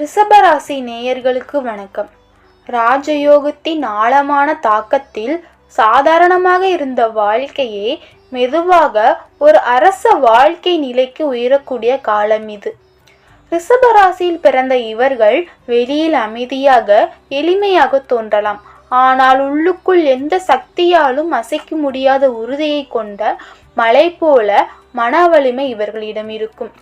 ரிஷபராசி நேயர்களுக்கு வணக்கம். ராஜயோகத்தின் ஆழமான தாக்கத்தில் சாதாரணமாக இருந்த வாழ்க்கையே மெதுவாக ஒரு அரச வாழ்க்கை நிலைக்கு உயரக்கூடிய காலம் இது. ரிஷபராசியில் பிறந்த இவர்கள் வெளியில் அமைதியாக எளிமையாக தோன்றலாம். ஆனால் உள்ளுக்குள் எந்த சக்தியாலும் அசைக்க முடியாத உறுதியை கொண்ட மலை போல மன வலிமை இவர்களிடம் இருக்கும்.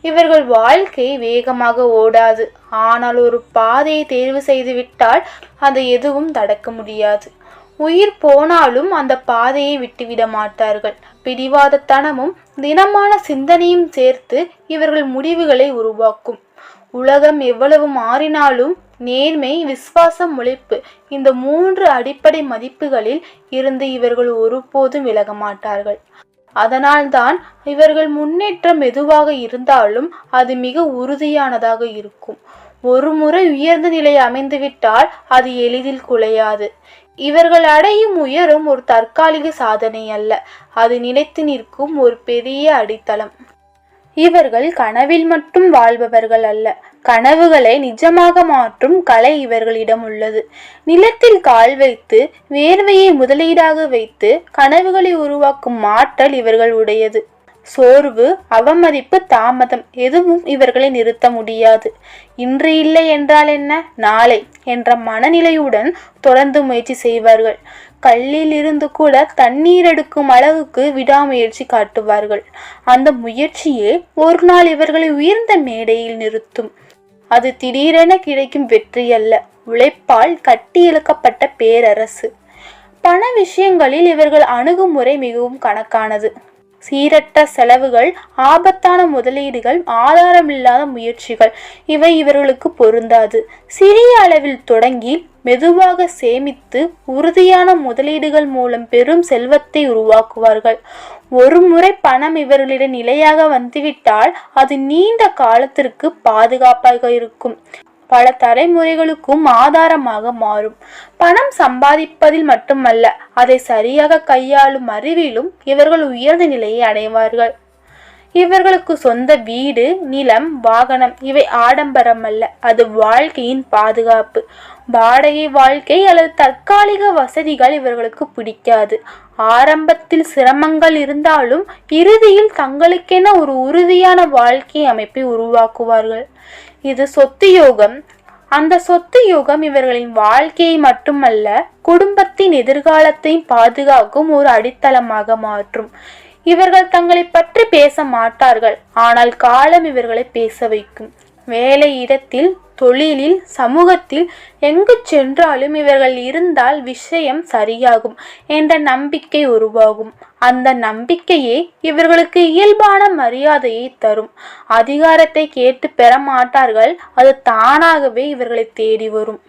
இவர்கள் வாழ்க்கை வேகமாக ஓடாது. ஆனால் ஒரு பாதையை தேர்வு செய்துவிட்டால் அதை எதுவும் தடுக்க முடியாது. உயிர் போனாலும் அந்த பாதையை விட்டுவிட மாட்டார்கள். பிடிவாதத்தனமும் தினமான சிந்தனையும் சேர்த்து இவர்கள் முடிவுகளை உருவாக்கும். உலகம் எவ்வளவு மாறினாலும் நேர்மை, விசுவாசம், உழைப்பு இந்த 3 அடிப்படை மதிப்புகளில் இருந்து இவர்கள் ஒருபோதும் விலக மாட்டார்கள். அதனால்தான் இவர்கள் முன்னேற்றம் எதுவாக இருந்தாலும் அது மிக உறுதியானதாக இருக்கும். ஒரு முறை உயர்ந்த நிலை அமைந்துவிட்டால் அது எளிதில் குலையாது. இவர்கள் அடையும் உயரம் ஒரு தற்காலிக சாதனை அல்ல, அது நிலைத்து நிற்கும் ஒரு பெரிய அடித்தளம். இவர்கள் கனவில் மட்டும் வாழ்பவர்கள் அல்ல, கனவுகளை நிஜமாக மாற்றும் கலை இவர்களிடம் உள்ளது. நிலத்தில் கால் வைத்து வேர்வையை முதலீடாக வைத்து கனவுகளை உருவாக்கும் ஆற்றல் இவர்கள் உடையது. சோர்வு, அவமதிப்பு, தாமதம் எதுவும் இவர்களை நிறுத்த முடியாது. இன்று இல்லை என்றால் என்ன, நாளை என்ற மனநிலையுடன் தொடர்ந்து முயற்சி செய்வார்கள். கல்லில் இருந்து கூட தண்ணீர் எடுக்கும் அளவுக்கு விடாமுயற்சி காட்டுவார்கள். அந்த முயற்சியே ஒரு நாள் இவர்களை உயர்ந்த மேடையில் நிறுத்தும். அது திடீரென கிடைக்கும் வெற்றி அல்ல, உழைப்பால் கட்டி இழுக்கப்பட்ட பேரரசு. பண விஷயங்களில் இவர்கள் அணுகுமுறை மிகவும் கணக்கானது. சீரற்ற செலவுகள், ஆபத்தான முதலீடுகள், ஆதாரமில்லாத முயற்சிகள் இவை இவர்களுக்கு பொருந்தாது. சிறிய அளவில் தொடங்கி மெதுவாக சேமித்து உறுதியான முதலீடுகள் மூலம் பெரும் செல்வத்தை உருவாக்குவார்கள். ஒரு முறை பணம் இவர்களிடம் நிலையாக வந்துவிட்டால் அது நீண்ட காலத்திற்கு பாதுகாப்பாக இருக்கும். பல தலைமுறைகளுக்கும் ஆதாரமாக மாறும். பணம் சம்பாதிப்பதில் மட்டுமல்ல, அதை சரியாக கையாளும் அறிவிலும் இவர்கள் உயர்ந்த நிலையை அடைவார்கள். இவர்களுக்கு சொந்த வீடு, நிலம், வாகனம் இவை ஆடம்பரம் அல்ல, அது வாழ்க்கையின் பாதுகாப்பு. வாடகை வாழ்க்கை அல்லது தற்காலிக வசதிகள் இவர்களுக்கு பிடிக்காது. ஆரம்பத்தில் சிரமங்கள் இருந்தாலும் இறுதியில் தங்களுக்கென ஒரு உறுதியான வாழ்க்கை அமைப்பை உருவாக்குவார்கள். இது சொத்து யோகம். அந்த சொத்து யோகம் இவர்களின் வாழ்க்கையை மட்டுமல்ல, குடும்பத்தின் எதிர்காலத்தையும் பாதுகாக்கும் ஒரு அடித்தளமாக மாற்றும். இவர்கள் தங்களை பற்றி பேச மாட்டார்கள், ஆனால் காலம் இவர்களை பேச வைக்கும். வேலை இடத்தில், தொழிலில், சமூகத்தில் எங்கு சென்றாலும் இவர்கள் இருந்தால் விஷயம் சரியாகும் என்ற நம்பிக்கை உருவாகும். அந்த நம்பிக்கையே இவர்களுக்கு இயல்பான மரியாதையை தரும். அதிகாரத்தை கேட்டு பெற மாட்டார்கள், அது தானாகவே இவர்களை தேடி வரும்.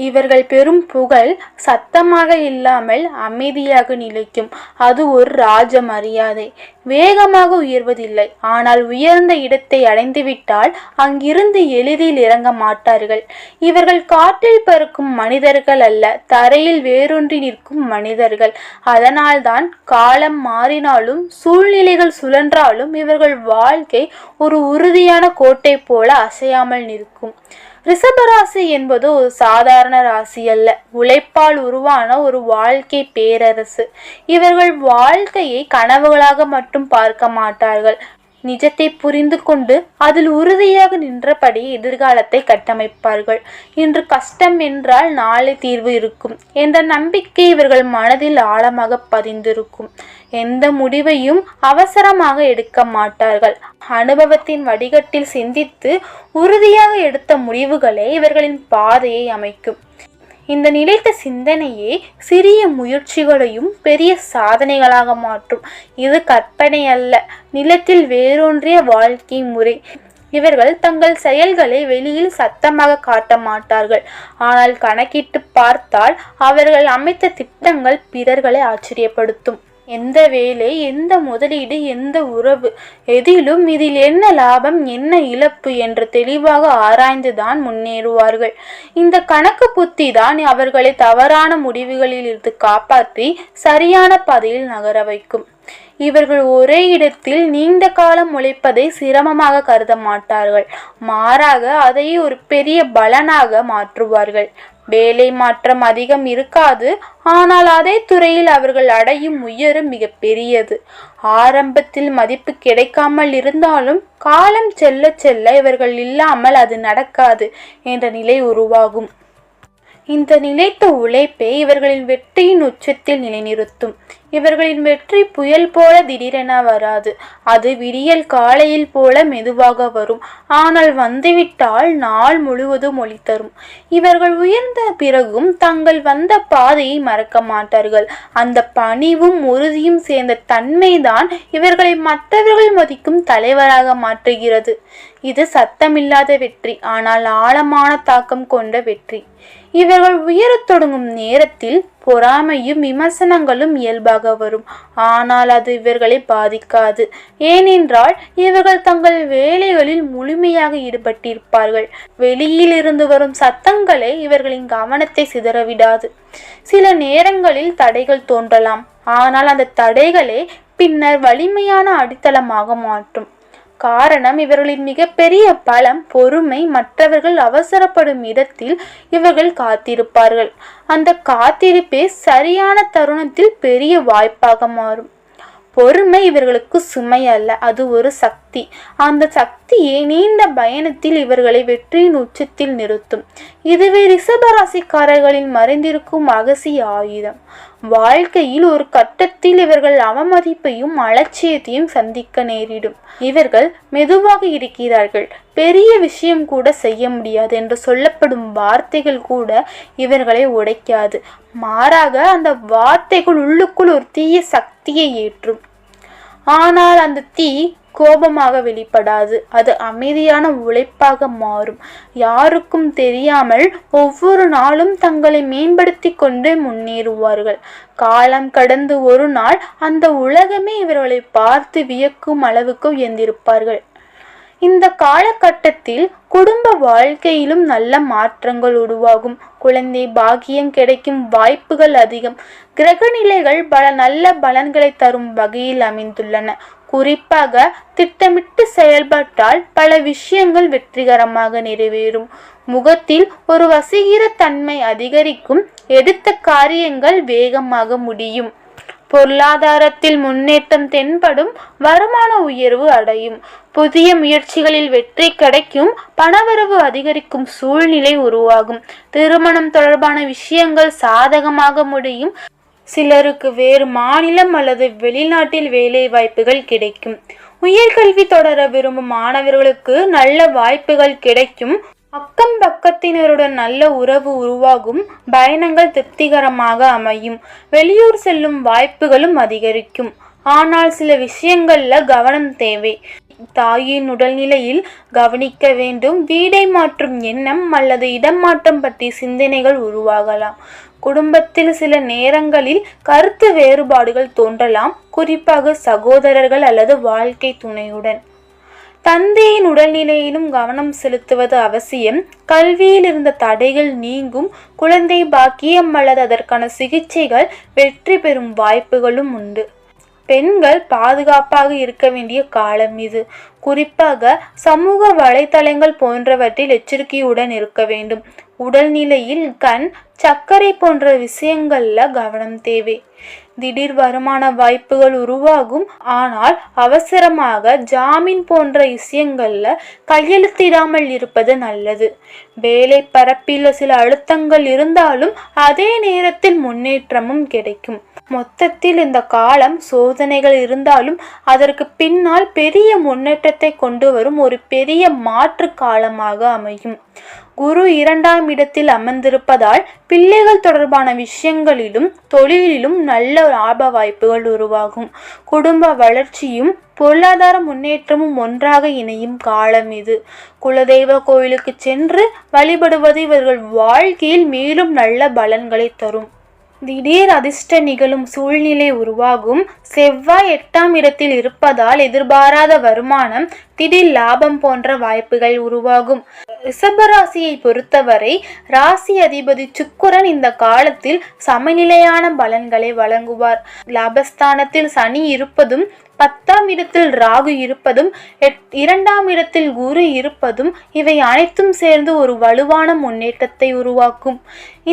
இவர்கள் பெரும் புகழ் சத்தமாக இல்லாமல் அமைதியாக நிலைக்கும். அது ஒரு ராஜ மரியாதை. வேகமாக உயர்வதில்லை, ஆனால் உயர்ந்த இடத்தை அடைந்துவிட்டால் அங்கிருந்து எளிதில் இறங்க மாட்டார்கள். இவர்கள் காற்றில் பறக்கும் மனிதர்கள் அல்ல, தரையில் வேரூன்றி நிற்கும் மனிதர்கள். அதனால்தான் காலம் மாறினாலும் சூழ்நிலைகள் சுழன்றாலும் இவர்கள் வாழ்க்கை ஒரு உறுதியான கோட்டை போல அசையாமல் நிற்கும். ரிஷபராசி என்பது ஒரு சாதாரண ராசி அல்ல, உழைப்பால் உருவான ஒரு வாழ்க்கை பேரரசு. இவர்கள் வாழ்க்கையை கனவுகளாக மட்டும் பார்க்க மாட்டார்கள். நிஜத்தை புரிந்து கொண்டு அதில் உறுதியாக நின்றபடி எதிர்காலத்தை கட்டமைப்பார்கள். இன்று கஷ்டம் என்றால் நாளை தீர்வு இருக்கும் என்ற நம்பிக்கை இவர்கள் மனதில் ஆழமாக பதிந்திருக்கும். எந்த முடிவையும் அவசரமாக எடுக்க மாட்டார்கள். அனுபவத்தின் வடிகட்டில் சிந்தித்து உறுதியாக எடுத்த முடிவுகளே இவர்களின் பாதையை அமைக்கும். இந்த நிலைத்த சிந்தனையே சிறிய முயற்சிகளையும் பெரிய சாதனைகளாக மாற்றும். இது கற்பனை அல்ல, நிலத்தில் வேரூன்றிய வாழ்க்கை முறை. இவர்கள் தங்கள் செயல்களை வெளியில் சத்தமாக காட்ட மாட்டார்கள், ஆனால் கணக்கிட்டு பார்த்தால் அவர்கள் அமைத்த திட்டங்கள் பிறர்களை ஆச்சரியப்படுத்தும். எந்த வேலை, எந்த முதலீடு, எந்த உறவு, எதிலும் இதில் என்ன லாபம், என்ன இழப்பு என்று தெளிவாக ஆராய்ந்துதான் முன்னேறுவார்கள். இந்த கணக்கு புத்தி தான் அவர்களை தவறான முடிவுகளில் இருந்து காப்பாற்றி சரியான பாதையில் நகர வைக்கும். இவர்கள் ஒரே இடத்தில் நீண்ட காலம் உழைப்பதை சிரமமாக கருத மாட்டார்கள். மாறாக அதை ஒரு பெரிய பலனாக மாற்றுவார்கள். வேலை மாற்றம் அதிகம் இருக்காது, ஆனால் அதே துறையில் அவர்கள் அடையும் உயரம் மிக பெரியது. ஆரம்பத்தில் மதிப்பு கிடைக்காமல் இருந்தாலும் காலம் செல்ல செல்ல இவர்கள் இல்லாமல் அது நடக்காது என்ற நிலை உருவாகும். இந்த நிலைத்த உழைப்பே இவர்களின் வெற்றியின் உச்சத்தில் நிலைநிறுத்தும். இவர்களின் வெற்றி புயல் போல திடீரென வராது. அது விடியல் காலையில் போல மெதுவாக வரும். ஆனால் வந்துவிட்டால் நாள் முழுவதும் ஒளி தரும். இவர்கள் உயர்ந்த பிறகும் தங்கள் வந்த பாதையை மறக்க மாட்டார்கள். அந்த பணிவும் உறுதியும் சேர்ந்த தன்மைதான் இவர்களை மற்றவர்கள் மதிக்கும் தலைவராக மாற்றுகிறது. இது சத்தமில்லாத வெற்றி, ஆனால் ஆழமான தாக்கம் கொண்ட வெற்றி. இவர்கள் உயரத் தொடங்கும் நேரத்தில் பொறாமையும் விமர்சனங்களும் இயல்பாக வரும். ஆனால் அது இவர்களை பாதிக்காது. ஏனென்றால் இவர்கள் தங்கள் வேலைகளில் முழுமையாக ஈடுபட்டிருப்பார்கள். வெளியில் இருந்து வரும் சத்தங்களே இவர்களின் கவனத்தை சிதறவிடாது. சில நேரங்களில் தடைகள் தோன்றலாம், ஆனால் அந்த தடைகளே பின்னர் வலிமையான அடித்தளமாக மாற்றும். காரணம், இவர்களின் மிகப்பெரிய பலம் பொறுமை. மற்றவர்கள் அவசரப்படும் இடத்தில் இவர்கள் காத்திருப்பார்கள். அந்த காத்திருப்பே சரியான தருணத்தில் பெரிய வாய்ப்பாக மாறும். பொறுமை இவர்களுக்கு சுமை அல்ல, அது ஒரு சக்தி. அந்த சக்தியை நீண்ட பயணத்தில் இவர்களை வெற்றியின் உச்சத்தில் நிறுத்தும். இதுவே ரிஷபராசிக்காரர்களின் மறைந்திருக்கும் ரகசிய ஆயுதம். வாழ்க்கையில் ஒரு கட்டத்தில் இவர்கள் அவமதிப்பையும் அலட்சியத்தையும் சந்திக்க நேரிடும். இவர்கள் மெதுவாக இருக்கிறார்கள், பெரிய விஷயம் கூட செய்ய முடியாது என்று சொல்லப்படும் வார்த்தைகள் கூட இவர்களை உடைக்காது. மாறாக அந்த வார்த்தைகள் உள்ளுக்குள் ஒரு தீய சக்தியை ஏற்றும். ஆனால் அந்த தீ கோபமாக வெளிப்படாது, அது அமைதியான உழைப்பாக மாறும். யாருக்கும் தெரியாமல் ஒவ்வொரு நாளும் தங்களை மேம்படுத்தி கொண்டே முன்னேறுவார்கள். காலம் கடந்து ஒரு நாள் அந்த உலகமே இவர்களை பார்த்து வியக்கும் அளவுக்கு உயர்ந்திருப்பார்கள். இந்த காலகட்டத்தில் குடும்ப வாழ்க்கையிலும் நல்ல மாற்றங்கள் உருவாகும். குழந்தை பாக்கியம் கிடைக்கும் வாய்ப்புகள் அதிகம். கிரகநிலைகள் பல நல்ல பலன்களை தரும் வகையில் அமைந்துள்ளன. குறிப்பாக திட்டமிட்டு செயல்பட்டால் பல விஷயங்கள் வெற்றிகரமாக நிறைவேறும். முகத்தில் ஒரு வசீகர தன்மை அதிகரிக்கும். எடுத்த காரியங்கள் வேகமாக முடியும். பொருளாதாரத்தில் முன்னேற்றம் தென்படும். வருமான உயர்வு அடையும். புதிய முயற்சிகளில் வெற்றி கிடைக்கும். பணவரவு அதிகரிக்கும் சூழ்நிலை உருவாகும். திருமணம் தொடர்பான விஷயங்கள் சாதகமாக முடியும். சிலருக்கு வேறு மாநிலம் அல்லது வெளிநாட்டில் வேலை வாய்ப்புகள் கிடைக்கும். உயர்கல்வி தொடர விரும்பும் மாணவர்களுக்கு நல்ல வாய்ப்புகள் கிடைக்கும். அக்கம் பக்கத்தினருடன் நல்ல உறவு உருவாகும். பயணங்கள் திருப்திகரமாக அமையும். வெளியூர் செல்லும் வாய்ப்புகளும் அதிகரிக்கும். ஆனால் சில விஷயங்கள்ல கவனம் தேவை. தாயின் உடல்நிலையில் கவனிக்க வேண்டும். வீடை மாற்றும் எண்ணம் அல்லது இடம் மாற்றம் பற்றிய சிந்தனைகள் உருவாகலாம். குடும்பத்தில் சில நேரங்களில் கருத்து வேறுபாடுகள் தோன்றலாம், குறிப்பாக சகோதரர்கள் அல்லது வாழ்க்கை துணையுடன். தந்தையின் உடல்நிலையிலும் கவனம் செலுத்துவது அவசியம். கல்வியில் இருந்த தடைகள் நீங்கும். குழந்தை பாக்கியம் அல்லது அதற்கான சிகிச்சைகள் வெற்றி பெறும் வாய்ப்புகளும் உண்டு. பெண்கள் பாதுகாப்பாக இருக்க வேண்டிய காலம் இது. குறிப்பாக சமூக வலைத்தளங்கள் போன்றவற்றில் எச்சரிக்கையுடன் இருக்க வேண்டும். உடல்நிலையில் கண், சர்க்கரை போன்ற விஷயங்கள்ல கவனம் தேவை. திடீர் வருமான வாய்ப்புகள் உருவாகும். ஆனால் அவசரமாக ஜாமீன் போன்ற விஷயங்கள்ல கையெழுத்திடாமல் இருப்பது நல்லது. வேலை பரப்பில் சில அழுத்தங்கள் இருந்தாலும் அதே நேரத்தில் முன்னேற்றமும் கிடைக்கும். மொத்தத்தில் இந்த காலம் சோதனைகள் இருந்தாலும் அதற்கு பின்னால் பெரிய முன்னேற்றத்தை கொண்டு வரும் ஒரு பெரிய மாற்று காலமாக அமையும். குரு 2ஆம் இடத்தில் அமர்ந்திருப்பதால் பிள்ளைகள் தொடர்பான விஷயங்களிலும் தொழிலிலும் நல்ல லாப வாய்ப்புகள் உருவாகும். குடும்ப வளர்ச்சியும் பொருளாதார முன்னேற்றமும் ஒன்றாக இணையும் காலம் இது. குலதெய்வ கோயிலுக்கு சென்று வழிபடுவது இவர்கள் வாழ்க்கையில் மேலும் நல்ல பலன்களை தரும். திடீர் அதிர்ஷ்ட நிகழும் சூழ்நிலை உருவாகும். செவ்வாய் 8ஆம் இடத்தில் இருப்பதால் எதிர்பாராத வருமானம், திடீர் லாபம் போன்ற வாய்ப்புகள் உருவாகும். ரிஷபராசியை பொறுத்தவரை ராசி அதிபதி சுக்கிரன் இந்த காலத்தில் சமநிலையான பலன்களை வழங்குவார். லாபஸ்தானத்தில் சனி இருப்பதும், 10ஆம் இடத்தில் ராகு இருப்பதும், 2ஆம் இடத்தில் குரு இருப்பதும் இவை அனைத்தும் சேர்ந்து ஒரு வலுவான முன்னேற்றத்தை உருவாக்கும்.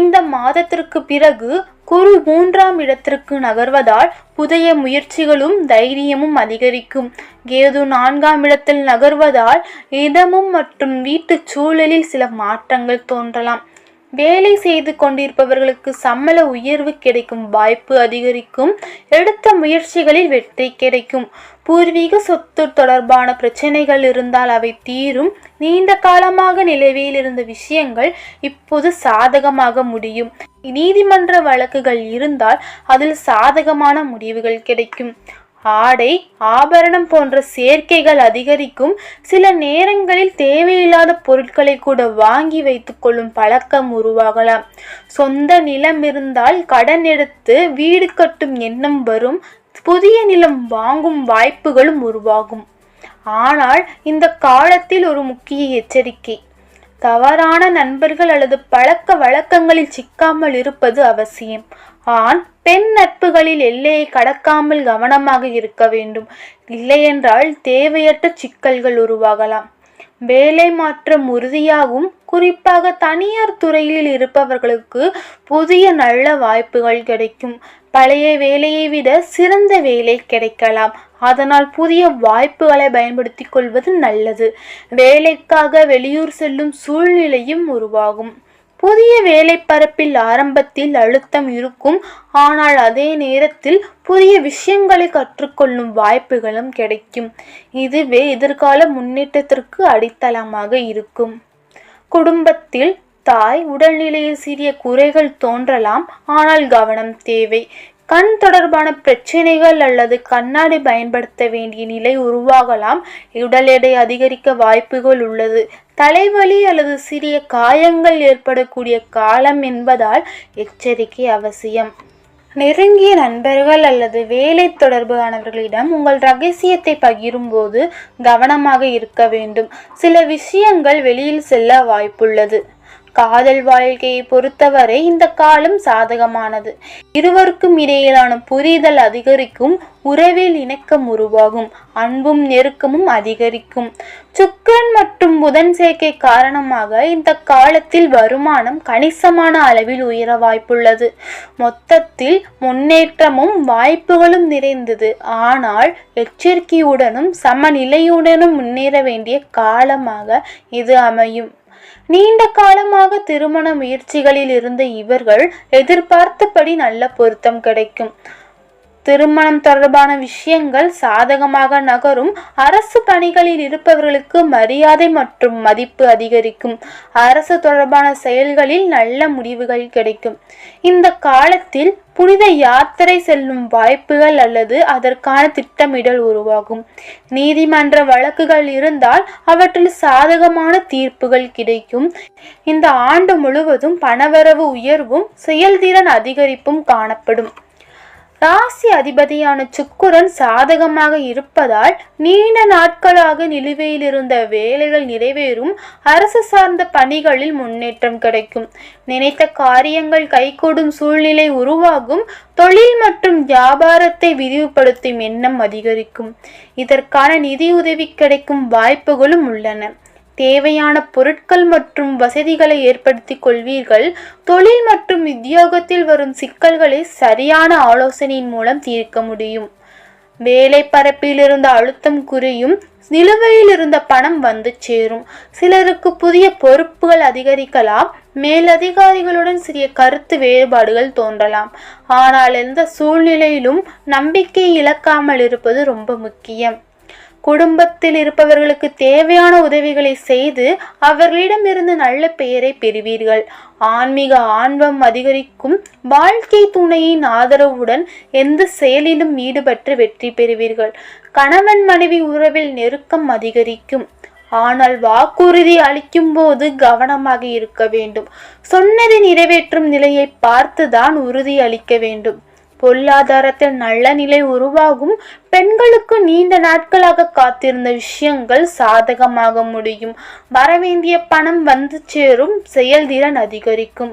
இந்த மாதத்திற்கு பிறகு குரு 3ஆம் இடத்திற்கு நகர்வதால் புதிய முயற்சிகளும் தைரியமும் அதிகரிக்கும். கேது 4ஆம் இடத்தில் நகர்வதால் இடமும் மற்றும் வீட்டு சூழலில் சில மாற்றங்கள் தோன்றலாம். வேலை செய்து கொண்டிருப்பவர்களுக்கு சம்பள உயர்வு கிடைக்கும் வாய்ப்பு அதிகரிக்கும். எடுத்த முயற்சிகளில் வெற்றி கிடைக்கும். பூர்வீக சொத்து தொடர்பான பிரச்சனைகள் இருந்தால் அவை தீரும். நீண்ட காலமாக நிலுவையில் இருந்த விஷயங்கள் இப்போது சாதகமாக முடியும். நீதிமன்ற வழக்குகள் இருந்தால் அதில் சாதகமான முடிவுகள் கிடைக்கும். ஆடை ஆபரணம் போன்ற சேர்க்கைகள் அதிகரிக்கும். சில நேரங்களில் தேவையில்லாத பொருட்களை கூட வாங்கி வைத்துக் கொள்ளும் பழக்கம் உருவாகலாம். சொந்த நிலம் இருந்தால் கடன் எடுத்து வீடு கட்டும் எண்ணம் வரும். புதிய நிலம் வாங்கும் வாய்ப்புகளும் உருவாகும். ஆனால் இந்த காலத்தில் ஒரு முக்கிய எச்சரிக்கை: தவறான நண்பர்கள் அல்லது பழக்க வழக்கங்களில் சிக்காமல் இருப்பது அவசியம். ஆண் பெண் நட்புகளில் எல்லையை கடக்காமல் கவனமாக இருக்க வேண்டும். இல்லையென்றால் தேவையற்ற சிக்கல்கள் உருவாகலாம். வேலை மாற்றம் உறுதியாகும். குறிப்பாக தனியார் துறையில் இருப்பவர்களுக்கு புதிய நல்ல வாய்ப்புகள் கிடைக்கும். பழைய வேலையை விட சிறந்த வேலை கிடைக்கலாம். அதனால் புதிய வாய்ப்புகளை பயன்படுத்தி கொள்வது நல்லது. வேலைக்காக வெளியூர் செல்லும் சூழ்நிலையும் உருவாகும். புதிய வேலை பரப்பில் ஆரம்பத்தில் அழுத்தம் இருக்கும். ஆனால் அதே நேரத்தில் புதிய விஷயங்களை கற்றுக்கொள்ளும் வாய்ப்புகளும் கிடைக்கும். இதுவே எதிர்கால முன்னேற்றத்திற்கு அடித்தளமாக இருக்கும். குடும்பத்தில் தாய் உடல்நிலையில் சிறிய குறைகள் தோன்றலாம். ஆனால் கவனம் தேவை. கண் தொடர்பான பிரச்சனைகள் அல்லது கண்ணாடி பயன்படுத்த வேண்டிய நிலை உருவாகலாம். உடல் எடை அதிகரிக்க வாய்ப்புகள் உள்ளது. தலைவலி அல்லது சிறிய காயங்கள் ஏற்படக்கூடிய காலம் என்பதால் எச்சரிக்கை அவசியம். நெருங்கிய நண்பர்கள் அல்லது வேலை தொடர்பானவர்களிடம் உங்கள் ரகசியத்தை பகிரும்போது கவனமாக இருக்க வேண்டும். சில விஷயங்கள் வெளியில் செல்ல வாய்ப்புள்ளது. காதல் வாழ்க்கையை பொறுத்தவரை இந்த காலம் சாதகமானது. இருவருக்கும் இடையிலான புரிதல் அதிகரிக்கும். உறவில் இணக்கம் உருவாகும். அன்பும் நெருக்கமும் அதிகரிக்கும். சுக்கிரன் மற்றும் புதன் சேர்க்கை காரணமாக இந்த காலத்தில் வருமானம் கணிசமான அளவில் உயர வாய்ப்புள்ளது. மொத்தத்தில் முன்னேற்றமும் வாய்ப்புகளும் நிறைந்தது. ஆனால் எச்சரிக்கையுடனும் சமநிலையுடனும் முன்னேற வேண்டிய காலமாக இது அமையும். நீண்ட காலமாக திருமண முயற்சிகளில் இருந்த இவர்கள் எதிர்பார்த்தபடி நல்ல பொருத்தம் கிடைக்கும். திருமணம் தொடர்பான விஷயங்கள் சாதகமாக நகரும். அரசு பணிகளில் இருப்பவர்களுக்கு மரியாதை மற்றும் மதிப்பு அதிகரிக்கும். அரசு தொடர்பான செயல்களில் நல்ல முடிவுகள் கிடைக்கும். இந்த காலத்தில் புனித யாத்திரை செல்லும் வாய்ப்புகள் அல்லது அதற்கான திட்டமிடல் உருவாகும். நீதிமன்ற வழக்குகள் இருந்தால் அவற்றில் சாதகமான தீர்ப்புகள் கிடைக்கும். இந்த ஆண்டு முழுவதும் பணவரவு உயர்வும் செயல்திறன் அதிகரிப்பும் காணப்படும். ராசி அதிபதியான சுக்கிரன் சாதகமாக இருப்பதால் நீண்ட நாட்களாக நிலுவையில் இருந்த வேலைகள் நிறைவேறும். அரசு சார்ந்த பணிகளில் முன்னேற்றம் கிடைக்கும். நினைத்த காரியங்கள் கைகூடும் சூழ்நிலை உருவாகும். தொழில் மற்றும் வியாபாரத்தை விரிவுபடுத்தும் எண்ணம் அதிகரிக்கும். இதற்கான நிதி உதவி கிடைக்கும் வாய்ப்புகளும் உள்ளன. தேவையான பொருட்கள் மற்றும் வசதிகளை ஏற்படுத்தி கொள்வீர்கள். தொழில் மற்றும் உத்தியோகத்தில் வரும் சிக்கல்களை சரியான ஆலோசனையின் மூலம் தீர்க்க முடியும். வேலை பரப்பில் இருந்த அழுத்தம் குறையும். நிலுவையில் இருந்த பணம் வந்து சேரும். சிலருக்கு புதிய பொறுப்புகள் அதிகரிக்கலாம். மேலதிகாரிகளுடன் சிறிய கருத்து வேறுபாடுகள் தோன்றலாம். ஆனால் எந்த சூழ்நிலையிலும் நம்பிக்கை இழக்காமல் இருப்பது ரொம்ப முக்கியம். குடும்பத்தில் இருப்பவர்களுக்கு தேவையான உதவிகளை செய்து அவர்களிடமிருந்து நல்ல பெயரை பெறுவீர்கள். ஆன்மீக ஆர்வம் அதிகரிக்கும். வாழ்க்கை துணையின் ஆதரவுடன் எந்த செயலிலும் ஈடுபட்டு வெற்றி பெறுவீர்கள். கணவன் மனைவி உறவில் நெருக்கம் அதிகரிக்கும். ஆனால் வாக்குறுதி அளிக்கும் போது கவனமாக இருக்க வேண்டும். சொன்னதை நிறைவேற்றும் நிலையை பார்த்துதான் உறுதி அளிக்க வேண்டும். பொருளாதாரத்தில் நல்ல நிலை உருவாகும். பெண்களுக்கு நீண்ட நாட்களாக காத்திருந்த விஷயங்கள் சாதகமாக முடியும். வரவேண்டிய பணம் வந்து சேரும். செயல்திறன் அதிகரிக்கும்.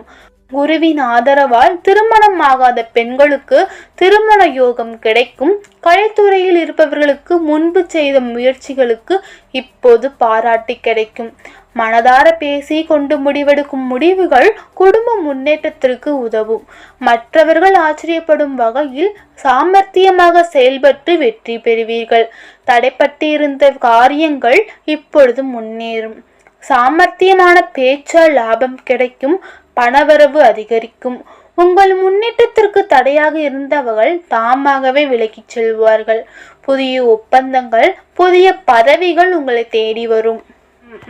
குருவின் ஆதரவால் திருமணம் ஆகாத பெண்களுக்கு திருமண யோகம் கிடைக்கும். கலைத்துறையில் இருப்பவர்களுக்கு முன்பு செய்த முயற்சிகளுக்கு இப்போது பாராட்டு கிடைக்கும். மனதார பேசி கொண்டு முடிவெடுக்கும் முடிவுகள் குடும்ப முன்னேற்றத்திற்கு உதவும். மற்றவர்கள் ஆச்சரியப்படும் வகையில் சாமர்த்தியமாக செயல்பட்டு வெற்றி பெறுவீர்கள். தடைப்பட்டு இருந்த காரியங்கள் இப்பொழுது முன்னேறும். சாமர்த்தியமான பேச்சால் லாபம் கிடைக்கும். பணவரவு அதிகரிக்கும். உங்கள் முன்னேற்றத்திற்கு தடையாக இருந்தவர்கள் தாமாகவே விலகிச் செல்வார்கள். புதிய ஒப்பந்தங்கள், புதிய பதவிகள் உங்களை தேடி வரும்.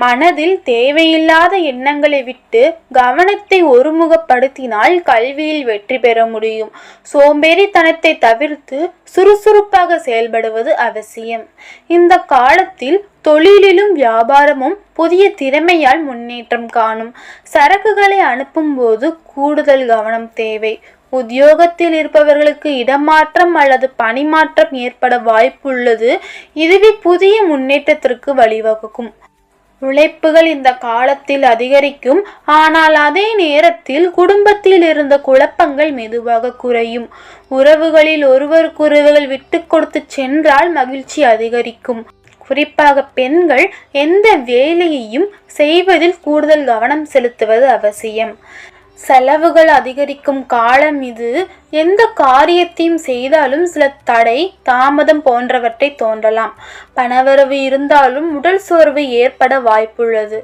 மனதில் தேவையில்லாத எண்ணங்களை விட்டு கவனத்தை ஒருமுகப்படுத்தினால் கல்வியில் வெற்றி பெற முடியும். சோம்பேறித்தனத்தை தவிர்த்து சுறுசுறுப்பாக செயல்படுவது அவசியம். இந்த காலத்தில் தொழிலிலும் வியாபாரமும் புதிய திறமையால் முன்னேற்றம் காணும். சரக்குகளை அனுப்பும் போது கூடுதல் கவனம் தேவை. உத்தியோகத்தில் இருப்பவர்களுக்கு இடமாற்றம் அல்லது பணிமாற்றம் ஏற்பட வாய்ப்புள்ளது. இதுவே புதிய முன்னேற்றத்திற்கு வழிவகுக்கும். உழைப்புகள் இந்த காலத்தில் அதிகரிக்கும். ஆனால் அதே நேரத்தில் குடும்பத்தில் இருந்த குழப்பங்கள் மெதுவாக குறையும். உறவுகளில் ஒருவருக்கொருவர்கள் விட்டு கொடுத்து சென்றால் மகிழ்ச்சி அதிகரிக்கும். குறிப்பாக பெண்கள் எந்த வேலையையும் செய்வதில் கூடுதல் கவனம் செலுத்துவது அவசியம். செலவுகள் அதிகரிக்கும் காலம் இது. எந்த காரியத்தையும் செய்தாலும் சில தடை, தாமதம் போன்றவற்றை தோன்றலாம். பணவரவு இருந்தாலும் உடல் சோர்வு ஏற்பட வாய்ப்புள்ளது.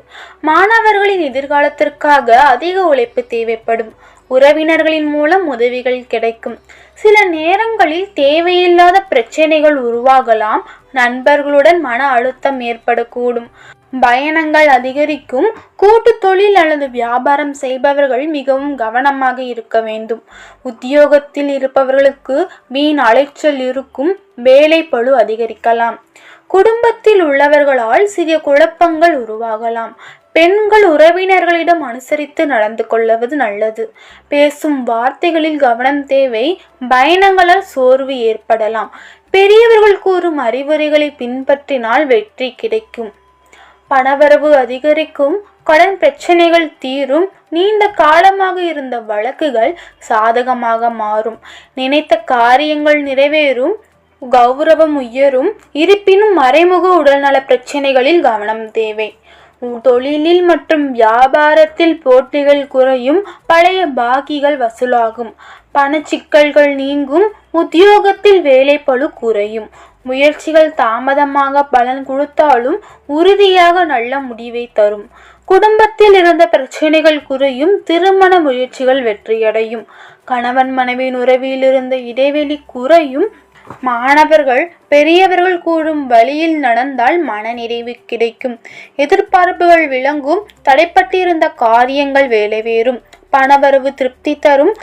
மாணவர்களின் எதிர்காலத்திற்காக அதிக உழைப்பு தேவைப்படும். உறவினர்களின் மூலம் உதவிகள் கிடைக்கும். சில நேரங்களில் தேவையில்லாத பிரச்சனைகள் உருவாகலாம். நண்பர்களுடன் மன அழுத்தம் ஏற்படக்கூடும். பயணங்கள் அதிகரிக்கும். கூட்டு தொழில் அல்லது வியாபாரம் செய்பவர்கள் மிகவும் கவனமாக இருக்க வேண்டும். உத்தியோகத்தில் இருப்பவர்களுக்கு வீண் அலைச்சல் இருக்கும். வேலை பளு அதிகரிக்கலாம். குடும்பத்தில் உள்ளவர்களால் சிறிய குழப்பங்கள் உருவாகலாம். பெண்கள் உறவினர்களிடம் அனுசரித்து நடந்து கொள்வது நல்லது. பேசும் வார்த்தைகளில் கவனம் தேவை. பயணங்களால் சோர்வு ஏற்படலாம். பெரியவர்கள் கூறும் அறிவுரைகளை பின்பற்றினால் வெற்றி கிடைக்கும். பணவரவு அதிகரிக்கும். கடன் பிரச்சனைகள் தீரும். நீண்ட காலமாக இருந்த வழக்குகள் சாதகமாக மாறும். நினைத்த காரியங்கள் நிறைவேறும். கௌரவம் உயரும். இருப்பினும் மறைமுக உடல்நல பிரச்சனைகளில் கவனம் தேவை. தொழிலில் மற்றும் வியாபாரத்தில் போட்டிகள் குறையும். பழைய பாக்கிகள் வசூலாகும். பணச்சிக்கல்கள் நீங்கும். உத்தியோகத்தில் வேலை பளு குறையும். முயற்சிகள் தாமதமாக பலன் கொடுத்தாலும் உறுதியாக நல்ல முடிவை தரும். குடும்பத்தில் இருந்த பிரச்சனைகள் குறையும். திருமண முயற்சிகள் வெற்றியடையும். கணவன் மனைவியின் உறவில் இருந்த இடைவெளி குறையும். மாணவர்கள் பெரியவர்கள் கூறும் வழியில் நடந்தால் மனநிறைவு கிடைக்கும். எதிர்பார்ப்புகள் விளங்கும். தடைப்பட்டிருந்த காரியங்கள் வேலைவேறும். பணவரவு திருப்தி தரும்.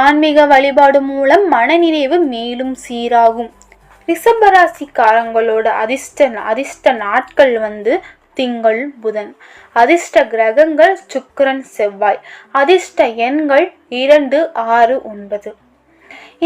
ஆன்மீக வழிபாடு மூலம் மனநிறைவு மேலும் சீராகும். ரிஷபராசிக்காரங்களோட அதிர்ஷ்ட நாட்கள் திங்கள், புதன். அதிர்ஷ்ட கிரகங்கள் சுக்கிரன், செவ்வாய். அதிர்ஷ்ட எண்கள் 2, 6, 9.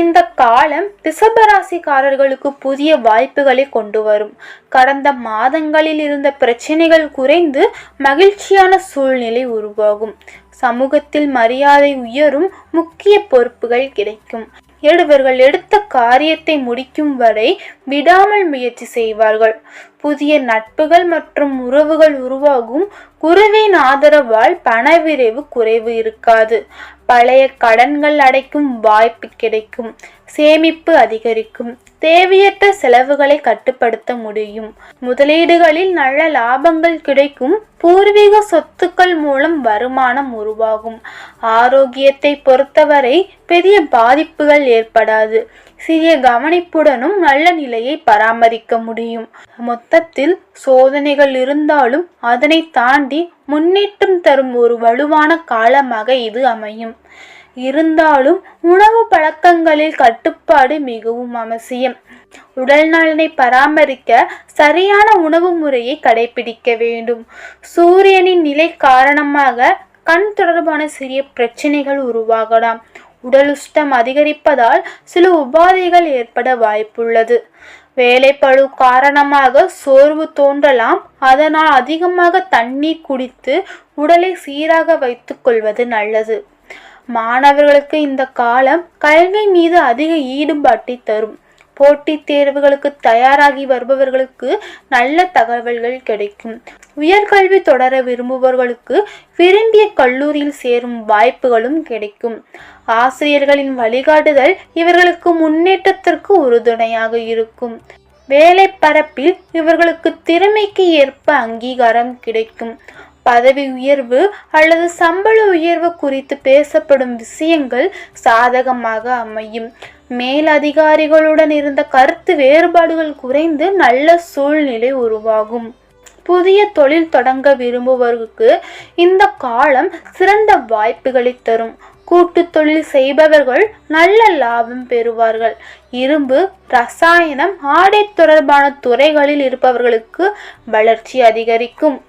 இந்த காலம் ரிஷபராசிக்காரர்களுக்கு புதிய வாய்ப்புகளை கொண்டு வரும். கடந்த மாதங்களில் இருந்த பிரச்சனைகள் குறைந்து மகிழ்ச்சியான சூழ்நிலை உருவாகும். சமூகத்தில் மரியாதை உயரும். முக்கிய பொறுப்புகள் கிடைக்கும். இவர்கள் எடுத்த காரியத்தை முடிக்கும் வரை விடாமல் முயற்சி செய்வார்கள். புதிய நட்புகள் மற்றும் உறவுகள் உருவாகும். குருவின் ஆதரவால் பணவிரைவு குறைவு இருக்காது. பழைய கடன்கள் அடைக்கும் வாய்ப்பு கிடைக்கும். சேமிப்பு அதிகரிக்கும். தேவையற்ற செலவுகளை கட்டுப்படுத்த முடியும். முதலீடுகளில் நல்ல லாபங்கள் கிடைக்கும். பூர்வீக சொத்துக்கள் மூலம் வருமானம் உருவாகும். ஆரோக்கியத்தை பொறுத்தவரை பெரிய பாதிப்புகள் ஏற்படாது. சிறிய கவனிப்புடனும் நல்ல நிலையை பராமரிக்க முடியும். மொத்தத்தில் சோதனைகள் இருந்தாலும் அதனை தாண்டி முன்னேற்றம் தரும் ஒரு வலுவான காலமாக இது அமையும். இருந்தாலும் உணவு பழக்கங்களில் கட்டுப்பாடு மிகவும் அவசியம். உடல் நலனை பராமரிக்க சரியான உணவு முறையை கடைபிடிக்க வேண்டும். சூரியனின் நிலை காரணமாக கண் தொடர்பான சிறிய பிரச்சனைகள் உருவாகலாம். உடல் உஷ்ணம் அதிகரிப்பதால் சில உபாதைகள் ஏற்பட வாய்ப்புள்ளது. வேலைப்பளு காரணமாக சோர்வு தோன்றலாம். அதனால் அதிகமாக தண்ணீர் குடித்து உடலை சீராக வைத்துக் கொள்வது நல்லது. மாணவர்களுக்கு இந்த காலம் கல்வி மீது அதிக ஈடுபாட்டை தரும். போட்டித் தேர்வுகளுக்கு தயாராகி வருபவர்களுக்கு நல்ல தகவல்கள் கிடைக்கும். உயர்கல்வி தொடர விரும்புபவர்களுக்கு விரும்பிய கல்லூரியில் சேரும் வாய்ப்புகளும் கிடைக்கும். ஆசிரியர்களின் வழிகாட்டுதல் இவர்களுக்கு முன்னேற்றத்திற்கு உறுதுணையாக இருக்கும். வேலை பரப்பில் இவர்களுக்கு திறமைக்கு ஏற்ப அங்கீகாரம் கிடைக்கும். பதவி உயர்வு அல்லது சம்பள உயர்வு குறித்து பேசப்படும் விஷயங்கள் சாதகமாக அமையும். மேலதிகாரிகளுடன் இருந்த கருத்து வேறுபாடுகள் குறைந்து நல்ல சூழ்நிலை உருவாகும். புதிய தொழில் தொடங்க விரும்புவோருக்கு இந்த காலம் சிறந்த வாய்ப்புகளை தரும். கூட்டு தொழில் செய்பவர்கள் நல்ல லாபம் பெறுவார்கள். இரும்பு, ரசாயனம், ஆடை தொடர்பான துறைகளில் இருப்பவர்களுக்கு வளர்ச்சி அதிகரிக்கும்.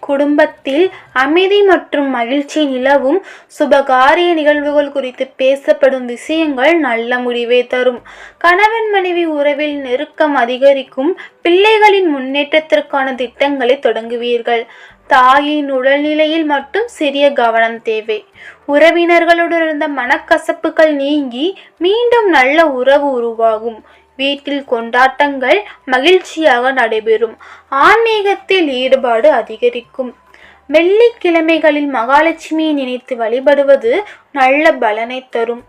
குடும்பத்தில் அமைதி மற்றும் மகிழ்ச்சி நிலவும். சுபகாரிய நிகழ்வுகள் குறித்து பேசப்படும் விஷயங்கள் நல்ல முடிவை தரும். கணவன் மனைவி உறவில் நெருக்கம் அதிகரிக்கும். பிள்ளைகளின் முன்னேற்றத்திற்கான திட்டங்களை தொடங்குவீர்கள். தாயின் உடல்நிலையில் மட்டும் சிறிய கவனம் தேவை. உறவினர்களுடன் இருந்த மனக்கசப்புகள் நீங்கி மீண்டும் நல்ல உறவு உருவாகும். வீட்டில் கொண்டாட்டங்கள் மகிழ்ச்சியாக நடைபெறும். ஆன்மீகத்தில் ஈடுபாடு அதிகரிக்கும். வெள்ளிக்கிழமைகளில் மகாலட்சுமியை நினைத்து வழிபடுவது நல்ல பலனை தரும்.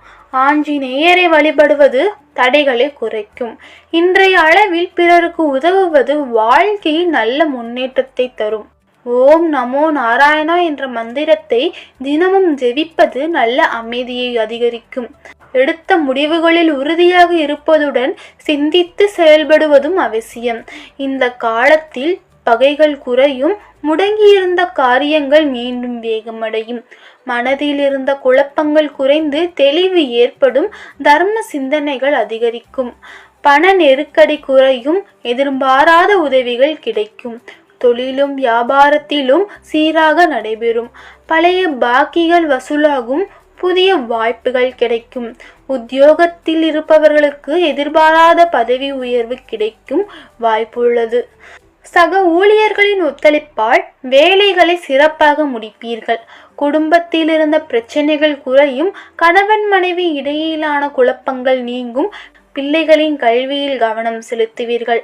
ஆஞ்சநேயரை வழிபடுவது தடைகளை குறைக்கும். இன்றைய அளவில் பிறருக்கு உதவுவது வாழ்க்கையில் நல்ல முன்னேற்றத்தை தரும். ஓம் நமோ நாராயணா என்ற மந்திரத்தை தினமும் ஜெபிப்பது நல்ல அமைதியை அதிகரிக்கும். எடுத்த முடிவுகளில் உறுதியாக இருப்பதுடன் சிந்தித்து செயல்படுவதும் அவசியம். இந்த காலத்தில் பகைகள் குறையும். முடங்கியிருந்த காரியங்கள் மீண்டும் வேகமடையும். மனதில் இருந்த குழப்பங்கள் குறைந்து தெளிவு ஏற்படும். தர்ம சிந்தனைகள் அதிகரிக்கும். பண நெருக்கடி குறையும். எதிர்பாராத உதவிகள் கிடைக்கும். தொழிலும் வியாபாரத்திலும் சீராக நடைபெறும். பழைய பாக்கிகள் வசூலாகும். புதிய வாய்ப்புகள் கிடைக்கும். உத்தியோகத்தில் இருப்பவர்களுக்கு எதிர்பாராத பதவி உயர்வு கிடைக்கும் வாய்ப்புள்ளது. சக ஊழியர்களின் ஒத்துழைப்பால் வேலைகளை சிறப்பாக முடிப்பீர்கள். குடும்பத்தில் இருந்த பிரச்சனைகள் குறையும். கணவன் மனைவி இடையிலான குழப்பங்கள் நீங்கும். பிள்ளைகளின் கல்வியில் கவனம் செலுத்துவீர்கள்.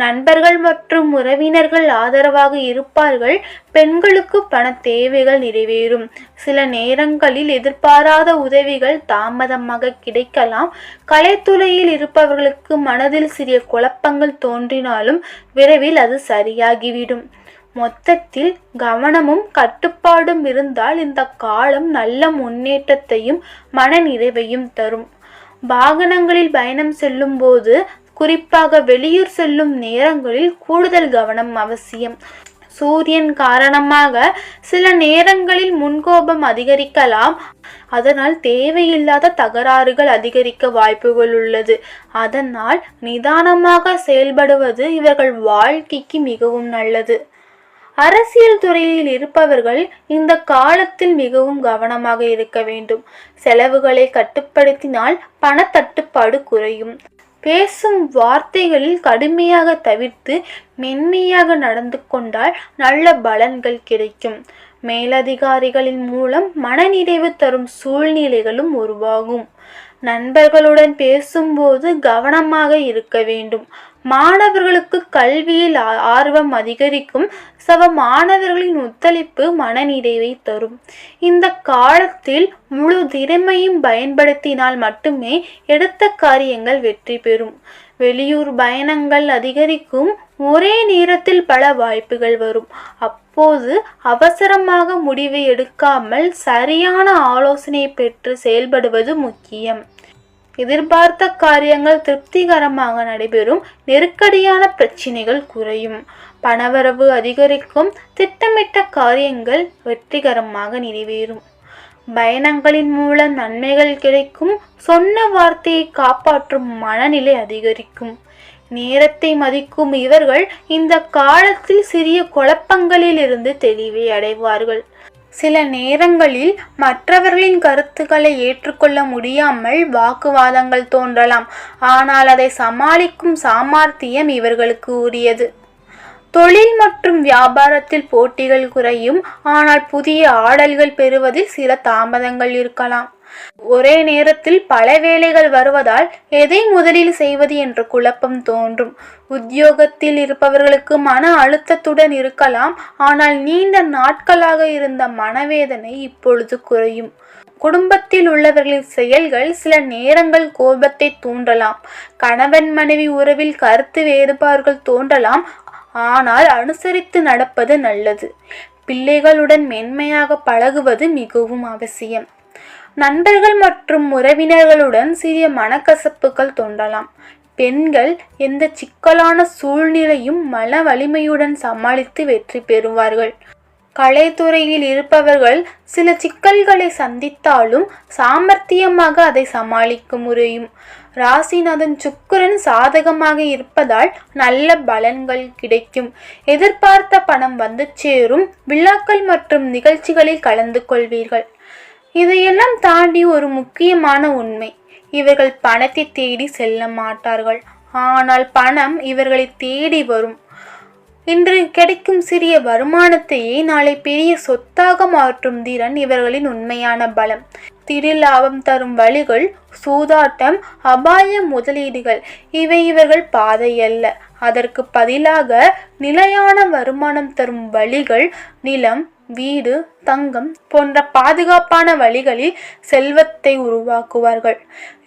நண்பர்கள் மற்றும் உறவினர்கள் ஆதரவாக இருப்பார்கள். பெண்களுக்கு பண தேவைகள் நிறைவேறும். சில நேரங்களில் எதிர்பாராத உதவிகள் தாமதமாக கிடைக்கலாம். கலைத்துறையில் இருப்பவர்களுக்கு மனதில் சிறிய குழப்பங்கள் தோன்றினாலும் விரைவில் அது சரியாகிவிடும். மொத்தத்தில் கவனமும் கட்டுப்பாடும் இருந்தால் இந்த காலம் நல்ல முன்னேற்றத்தையும் மன நிறைவையும் தரும். வாகனங்களில் பயணம் செல்லும் போது, குறிப்பாக வெளியூர் செல்லும் நேரங்களில் கூடுதல் கவனம் அவசியம். சூரியன் காரணமாக சில நேரங்களில் முன்கோபம் அதிகரிக்கலாம். அதனால் தேவையில்லாத தகராறுகள் அதிகரிக்க வாய்ப்புகள் உள்ளது. அதனால் நிதானமாக செயல்படுவது இவர்கள் வாழ்க்கைக்கு மிகவும் நல்லது. அரசியல் துறையில் இருப்பவர்கள் இந்த காலத்தில் மிகவும் கவனமாக இருக்க வேண்டும். செலவுகளை கட்டுப்படுத்தினால் பணத்தட்டுப்பாடு குறையும். பேசும் வார்த்தைகளில் கடுமையாக தவிர்த்து மென்மையாக நடந்து கொண்டால் நல்ல பலன்கள் கிடைக்கும். மேலதிகாரிகளின் மூலம் மனநிறைவு தரும் சூழ்நிலைகளும் உருவாகும். நண்பர்களுடன் பேசும்போது கவனமாக இருக்க வேண்டும். மாணவர்களுக்கு கல்வியில் ஆர்வம் அதிகரிக்கும். சக மாணவர்களின் ஒத்துழைப்பு மனநிறைவை தரும். இந்த காலத்தில் முழு திறமையும் பயன்படுத்தினால் மட்டுமே எடுத்த காரியங்கள் வெற்றி பெறும். வெளியூர் பயணங்கள் அதிகரிக்கும். ஒரே நேரத்தில் பல வாய்ப்புகள் வரும். அப்போது அவசரமாக முடிவை எடுக்காமல் சரியான ஆலோசனை பெற்று செயல்படுவது முக்கியம். எதிர்பார்த்த காரியங்கள் திருப்திகரமாக நடைபெறும். நெருக்கடியான பிரச்சினைகள் குறையும். பணவரவு அதிகரிக்கும். திட்டமிட்ட காரியங்கள் வெற்றிகரமாக நிறைவேறும். பயணங்களின் மூலம் நன்மைகள் கிடைக்கும். சொன்ன வார்த்தையை காப்பாற்றும் மனநிலை அதிகரிக்கும். நேரத்தை மதிக்கும் இவர்கள் இந்த காலத்தில் சிறிய குழப்பங்களிலிருந்து தெளிவை அடைவார்கள். சில நேரங்களில் மற்றவர்களின் கருத்துக்களை ஏற்றுக்கொள்ள முடியாமல் வாக்குவாதங்கள் தோன்றலாம். ஆனால் அதை சமாளிக்கும் சாமர்த்தியம் இவர்களுக்கு உரியது. தொழில் மற்றும் வியாபாரத்தில் போட்டிகள் குறையும். ஆனால் புதிய ஆர்டர்கள் பெறுவதில் சில தாமதங்கள் இருக்கலாம். ஒரே நேரத்தில் பல வேலைகள் வருவதால் எதை முதலில் செய்வது என்ற குழப்பம் தோன்றும். உத்தியோகத்தில் இருப்பவர்களுக்கு மன அழுத்தத்துடன் இருக்கலாம். ஆனால் நீண்ட நாட்களாக இருந்த மனவேதனை இப்பொழுது குறையும். குடும்பத்தில் உள்ளவர்களின் செயல்கள் சில நேரங்கள் கோபத்தை தூண்டலாம். கணவன் மனைவி உறவில் கருத்து வேறுபாடுகள் தோன்றலாம். ஆனால் அனுசரித்து நடப்பது நல்லது. பிள்ளைகளுடன் மென்மையாக பழகுவது மிகவும் அவசியம். நண்பர்கள் மற்றும் உறவினர்களுடன் சிறிய மனக்கசப்புகள் தோன்றலாம். பெண்கள் எந்த சிக்கலான சூழ்நிலையும் மன வலிமையுடன் சமாளித்து வெற்றி பெறுவார்கள். கலைத்துறையில் இருப்பவர்கள் சில சிக்கல்களை சந்தித்தாலும் சாமர்த்தியமாக அதை சமாளிக்க முடியும். ராசிநாதன் சுக்கிரன் சாதகமாக இருப்பதால் நல்ல பலன்கள் கிடைக்கும். எதிர்பார்த்த பணம் வந்து சேரும். விழாக்கள் மற்றும் நிகழ்ச்சிகளில் கலந்து கொள்வீர்கள். இதையெல்லாம் தாண்டி ஒரு முக்கியமான உண்மை, இவர்கள் பணத்தை தேடி செல்ல மாட்டார்கள். ஆனால் பணம் இவர்களை தேடி வரும். இன்று கிடைக்கும் சிறிய வருமானத்தையே நாளை பெரிய சொத்தாக மாற்றும் திறன் இவர்களின் உண்மையான பலம். திடீர் லாபம் தரும் வழிகள், சூதாட்டம், அபாய முதலீடுகள் இவை இவர்கள் பாதை அல்ல. அதற்கு பதிலாக நிலையான வருமானம் தரும் வழிகள், நிலம், வீடு, தங்கம் போன்ற பாதுகாப்பான வழிகளில் செல்வத்தை உருவாக்குவார்கள்.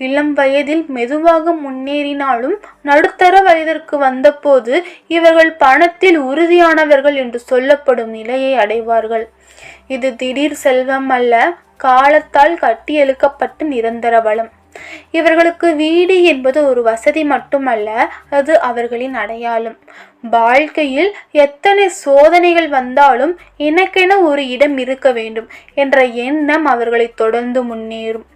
இளம் வயதில் மெதுவாக முன்னேறினாலும் நடுத்தர வயதிற்கு வந்தபோது இவர்கள் பணத்தில் உறுதியானவர்கள் என்று சொல்லப்படும் நிலையை அடைவார்கள். இது திடீர் செல்வம் அல்ல, காலத்தால் கட்டியெழுக்கப்பட்ட நிரந்தர வளம். இவர்களுக்கு வீடு என்பது ஒரு வசதி மட்டுமல்ல, அது அவர்களின் அடையாளம். வாழ்க்கையில் எத்தனை சோதனைகள் வந்தாலும் எனக்கென ஒரு இடம் இருக்க வேண்டும் என்ற எண்ணம் அவர்களை தொடர்ந்து முன்னேறும்.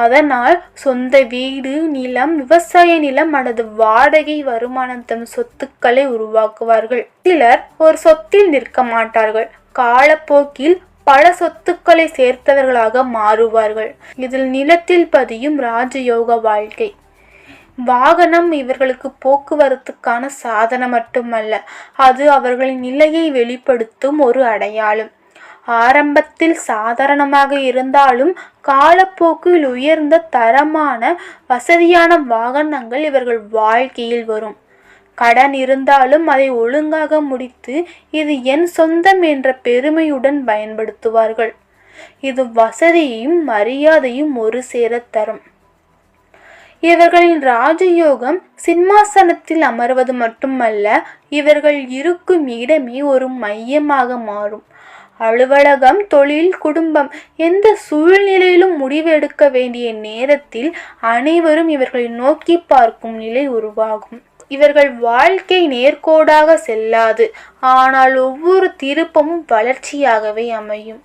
அதனால் சொந்த வீடு, நிலம், விவசாய நிலம் அல்லது வாடகை வருமானம் தரும் சொத்துக்களை உருவாக்குவார்கள். சிலர் ஒரு சொத்தில் நிற்க மாட்டார்கள். காலப்போக்கில் பல சொத்துக்களை சேர்த்தவர்களாக மாறுவார்கள். இதில் நிலத்தில் பதியும் ராஜயோக வாழ்க்கை. வாகனம் இவர்களுக்கு போக்குவரத்துக்கான சாதனம் மட்டுமல்ல, அது அவர்களின் நிலையை வெளிப்படுத்தும் ஒரு அடையாளம். ஆரம்பத்தில் சாதாரணமாக இருந்தாலும் காலப்போக்கில் உயர்ந்த தரமான வசதியான வாகனங்கள் இவர்கள் வாழ்க்கையில் வரும். கடன் இருந்தாலும் அதை ஒழுங்காக முடித்து இது என் சொந்தம் என்ற பெருமையுடன் பயன்படுத்துவார்கள். இது வசதியையும் மரியாதையும் ஒரு சேர தரும். இவர்களின் ராஜயோகம் சிம்மாசனத்தில் அமர்வது மட்டுமல்ல, இவர்கள் இருக்கும் இடமே ஒரு மையமாக மாறும். அலுவலகம், தொழில், குடும்பம் எந்த சூழ்நிலையிலும் முடிவெடுக்க வேண்டிய நேரத்தில் அனைவரும் இவர்களை நோக்கி பார்க்கும் நிலை உருவாகும். இவர்கள் வாழ்க்கை நேர்கோடாக செல்லாது, ஆனால் ஒவ்வொரு திருப்பமும் வளர்ச்சியாகவே அமையும்.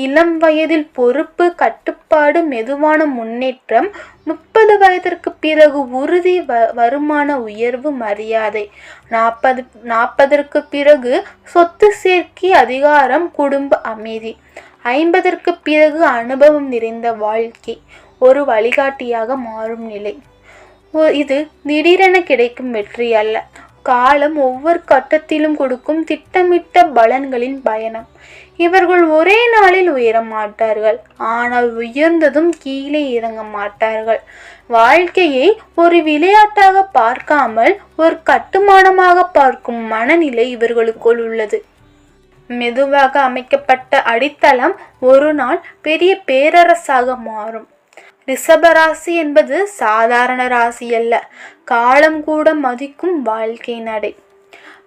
இளம் வயதில் பொறுப்பு, கட்டுப்பாடு, மெதுவான முன்னேற்றம். 30 வயதிற்கு பிறகு உறுதி, வருமான உயர்வு, மரியாதை. 40ற்கு பிறகு சொத்து சேர்க்கை, அதிகாரம், குடும்ப அமைதி. 50ற்கு பிறகு அனுபவம் நிறைந்த வாழ்க்கை ஒரு வழிகாட்டியாக மாறும் நிலை. இது திடீரென கிடைக்கும் வெற்றி அல்ல, காலம் ஒவ்வொரு கட்டத்திலும் கொடுக்கும் திட்டமிட்ட பலன்களின் பயணம். இவர்கள் ஒரே நாளில் உயர மாட்டார்கள், ஆனால் உயர்ந்ததும் கீழே இறங்க மாட்டார்கள். வாழ்க்கையை ஒரு விளையாட்டாக பார்க்காமல் ஒரு கட்டுமானமாக பார்க்கும் மனநிலை இவர்களுக்குள் உள்ளது. மெதுவாக அமைக்கப்பட்ட அடித்தளம் ஒரு நாள் பெரிய பேரரசாக மாறும். ரிஷபராசி என்பது சாதாரண ராசி அல்ல, காலம் கூட மதிக்கும் வாழ்க்கை நடை.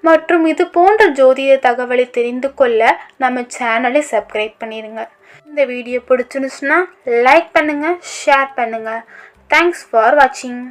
மற்றும் இது போன்ற ஜோதிட தகவலை தெரிந்து கொள்ள நம்ம சேனலை சப்ஸ்கிரைப் பண்ணிடுங்க. இந்த வீடியோ பிடிச்சிருந்துச்சுன்னா லைக் பண்ணுங்க, ஷேர் பண்ணுங்க. தேங்க்ஸ் ஃபார் வாட்சிங்.